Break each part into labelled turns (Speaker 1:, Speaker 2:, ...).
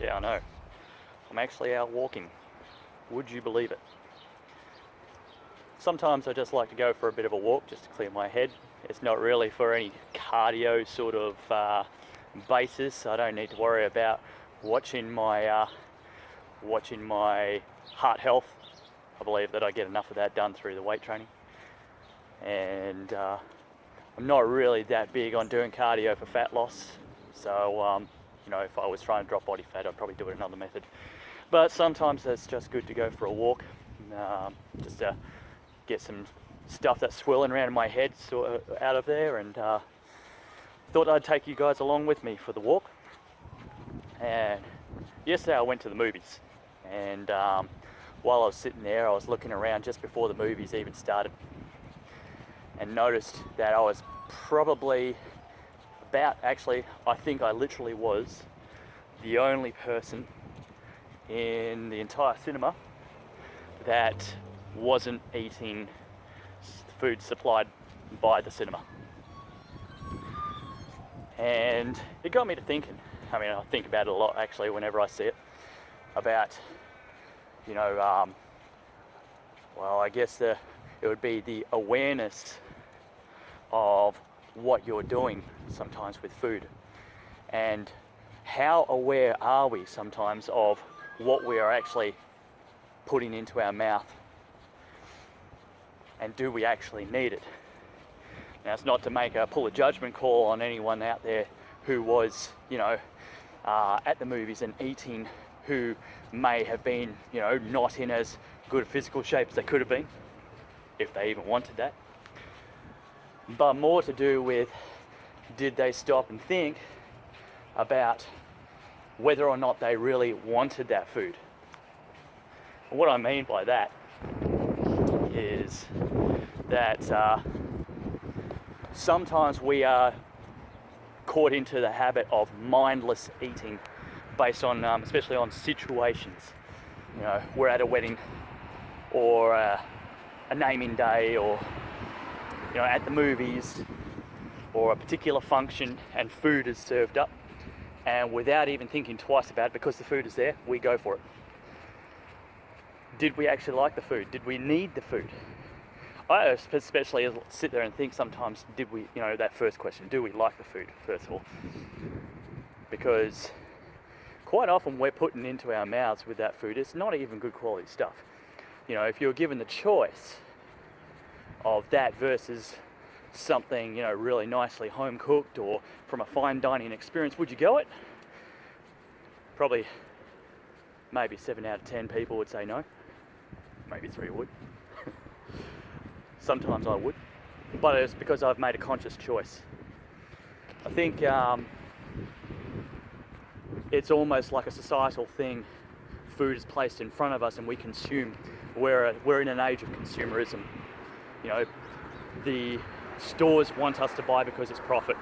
Speaker 1: Yeah, I know. I'm actually out walking. Would you believe it? Sometimes I just like to go for a bit of a walk just to clear my head. It's not really for any cardio sort of basis. I don't need to worry about watching my heart health. I believe that I get enough of that done through the weight training. And I'm not really that big on doing cardio for fat loss. So, if I was trying to drop body fat, I'd probably do it another method. But sometimes it's just good to go for a walk, just to get some stuff that's swirling around in my head out of there. And thought I'd take you guys along with me for the walk. And yesterday I went to the movies. And while I was sitting there, I was looking around just before the movies even started, and noticed that I was probably I think I literally was the only person in the entire cinema that wasn't eating food supplied by the cinema. And it got me to thinking. I mean, I think about it a lot actually whenever I see it, about, I guess it would be the awareness of what you're doing sometimes with food, and how aware are we sometimes of what we are actually putting into our mouth, and do we actually need it? Now, it's not to pull a judgment call on anyone out there who was at the movies and eating, who may have been not in as good physical shape as they could have been, if they even wanted that. But more to do with, did they stop and think about whether or not they really wanted that food? And what I mean by that is that sometimes we are caught into the habit of mindless eating based on, especially on situations. We're at a wedding, or a naming day, or at the movies, or a particular function, and food is served up, and without even thinking twice about it, because the food is there, we go for it. Did we actually like the food? Did we need the food? I especially sit there and think sometimes, did we, that first question, do we like the food, first of all? Because quite often we're putting into our mouths with that food, it's not even good quality stuff. If you're given the choice of that versus something, really nicely home cooked or from a fine dining experience, would you go it? Probably, maybe 7 out of 10 people would say no. Maybe 3 would. Sometimes I would, but it's because I've made a conscious choice. I think it's almost like a societal thing. Food is placed in front of us and we consume. We're in an age of consumerism. The stores want us to buy because it's profit.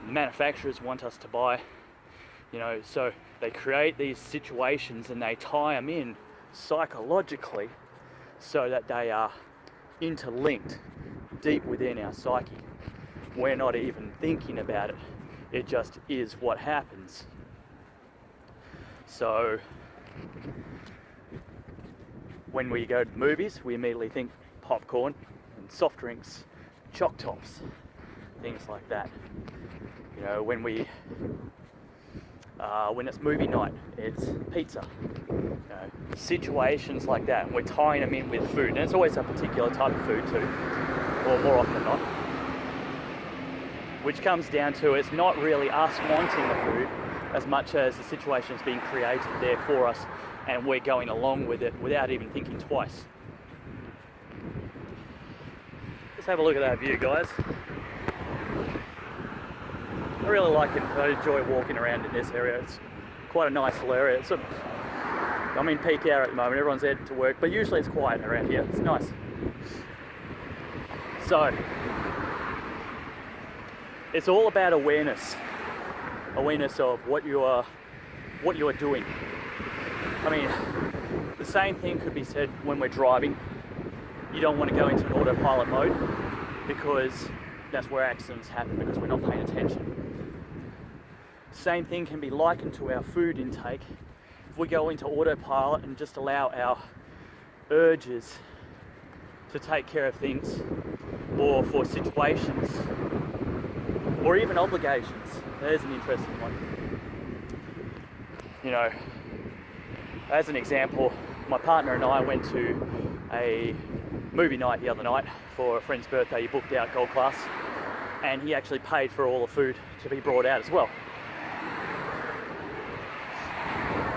Speaker 1: Manufacturers want us to buy, so they create these situations and they tie them in psychologically so that they are interlinked deep within our psyche. We're not even thinking about it. It just is what happens. So when we go to movies, we immediately think popcorn and soft drinks, choc tops, things like that. When it's movie night, it's pizza. Situations like that. We're tying them in with food, and it's always a particular type of food too, or more often than not. Which comes down to, it's not really us wanting the food as much as the situation is being created there for us, and we're going along with it without even thinking twice. Let's have a look at that view, guys. I really like it. I enjoy walking around in this area. It's quite a nice little area. I'm in peak hour at the moment. Everyone's headed to work, but usually it's quiet around here. It's nice. So, it's all about awareness of what you are doing. I mean, the same thing could be said when we're driving. You don't want to go into an autopilot mode, because that's where accidents happen, because we're not paying attention. Same thing can be likened to our food intake if we go into autopilot and just allow our urges to take care of things, or for situations, or even obligations. There's an interesting one. You know, as an example, my partner and I went to a movie night the other night for a friend's birthday. He booked out Gold Class, and he actually paid for all the food to be brought out as well.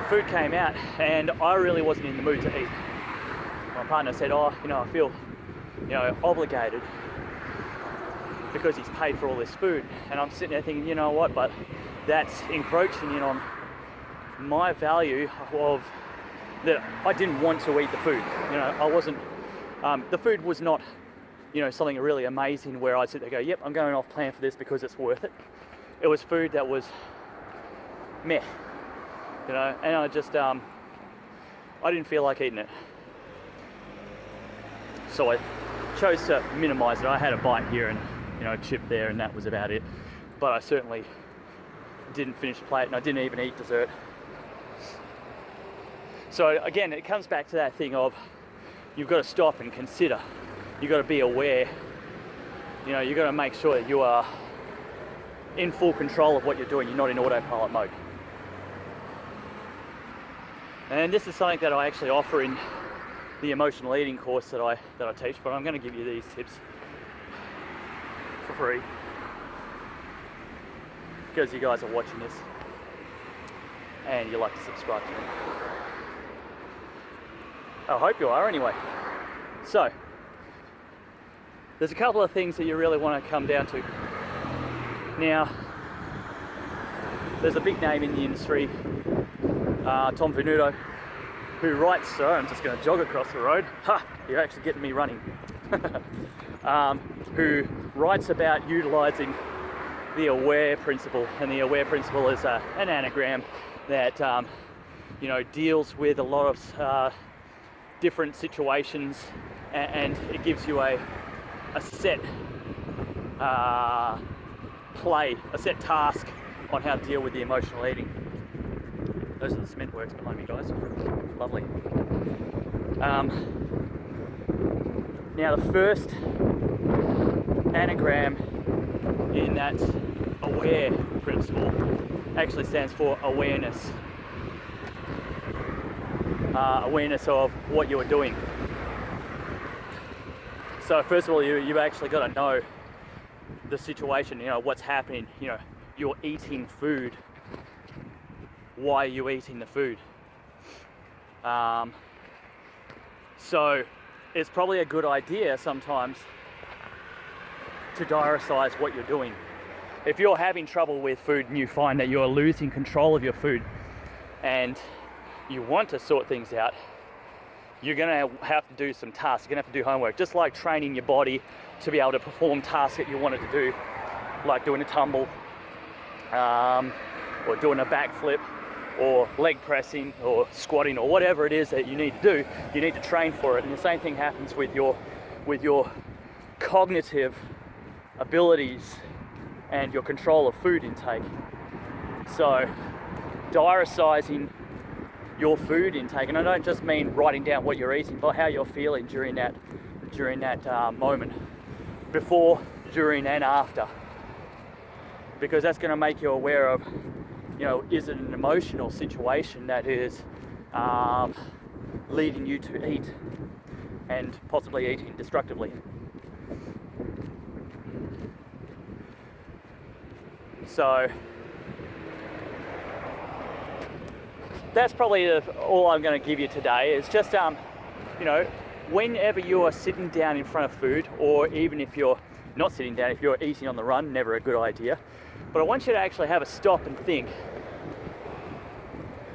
Speaker 1: Food came out, and I really wasn't in the mood to eat. My partner said, "Oh, you know, I feel, you know, obligated because he's paid for all this food." And I'm sitting there thinking, you know what, but that's encroaching in on my value of that I didn't want to eat the food. You know, I wasn't, the food was not, you know, something really amazing where I'd sit there and go, yep, I'm going off plan for this because it's worth it. It was food that was meh, you know, and I just, I didn't feel like eating it. So I chose to minimize it. I had a bite here and, you know, a chip there, and that was about it. But I certainly didn't finish the plate, and I didn't even eat dessert. So again, it comes back to that thing of you've got to stop and consider. You've got to be aware. You know, you've got to make sure that you are in full control of what you're doing. You're not in autopilot mode. And this is something that I actually offer in the emotional eating course that I teach, but I'm going to give you these tips for free because you guys are watching this and you like to subscribe to me. I hope you are anyway. So, there's a couple of things that you really want to come down to. Now, there's a big name in the industry, Tom Venuto, who writes, so I'm just going to jog across the road. Ha! You're actually getting me running. Who writes about utilizing the aware principle, and the aware principle is an anagram that you know, deals with a lot of different situations, and it gives you a set play, a set task on how to deal with the emotional eating. Those are the cement works behind me, guys. Lovely. Now the first anagram in that aware principle actually stands for awareness. Awareness of what you are doing. So first of all, you've actually got to know the situation, you know, what's happening. You know, you're eating food. Why are you eating the food? So it's probably a good idea sometimes to diaritize what you're doing. If you're having trouble with food and you find that you're losing control of your food and you want to sort things out, you're going to have to do some tasks. You're going to have to do homework, just like training your body to be able to perform tasks that you wanted to do, like doing a tumble, or doing a backflip, or leg pressing, or squatting, or whatever it is that you need to do. You need to train for it. And the same thing happens with your cognitive abilities and your control of food intake. So diarisizing your food intake, and I don't just mean writing down what you're eating, but how you're feeling during that moment, before, during, and after, because that's going to make you aware of, you know, is it an emotional situation that is leading you to eat, and possibly eating destructively. So that's probably all I'm going to give you today. Is just, you know, whenever you are sitting down in front of food, or even if you're not sitting down, if you're eating on the run, never a good idea. But I want you to actually have a stop and think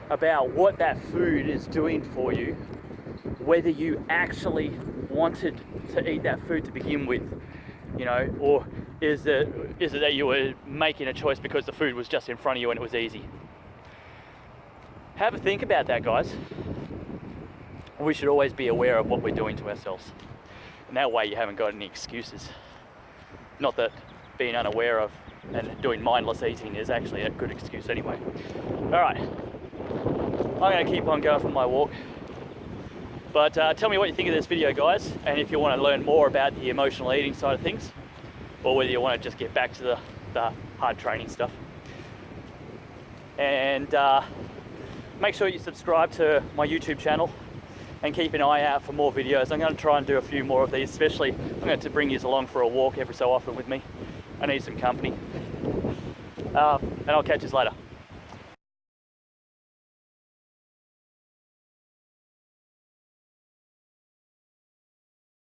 Speaker 1: about what that food is doing for you, whether you actually wanted to eat that food to begin with, you know, or is it that you were making a choice because the food was just in front of you and it was easy? Have a think about that, guys. We should always be aware of what we're doing to ourselves. And that way you haven't got any excuses. Not that being unaware of and doing mindless eating is actually a good excuse anyway. All right, I'm going to keep on going for my walk. But tell me what you think of this video, guys, and if you want to learn more about the emotional eating side of things, or whether you want to just get back to the hard training stuff. And make sure you subscribe to my YouTube channel and keep an eye out for more videos. I'm going to try and do a few more of these, especially I'm going to bring you along for a walk every so often with me. I need some company. And I'll catch you later.